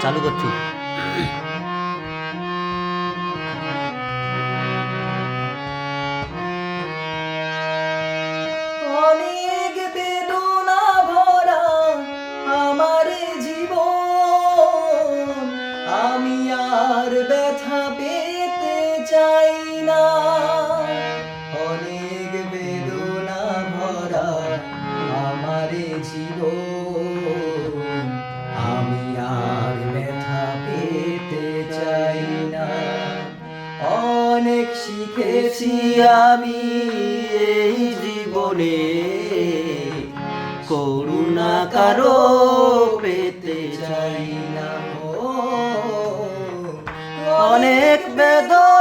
চালু করছি। অনেক বেদনা ভরা আমার জীবন, আমি আর ব্যথা পেতে চাই না। অনেক বেদনা ভরা আমার জীবন, আমি আর ব্যথা পেতে চাই না। অনেক শিখেছি আমি এই জীবনে, করুণা কারো পেতে চাই না। অনেক বেদনা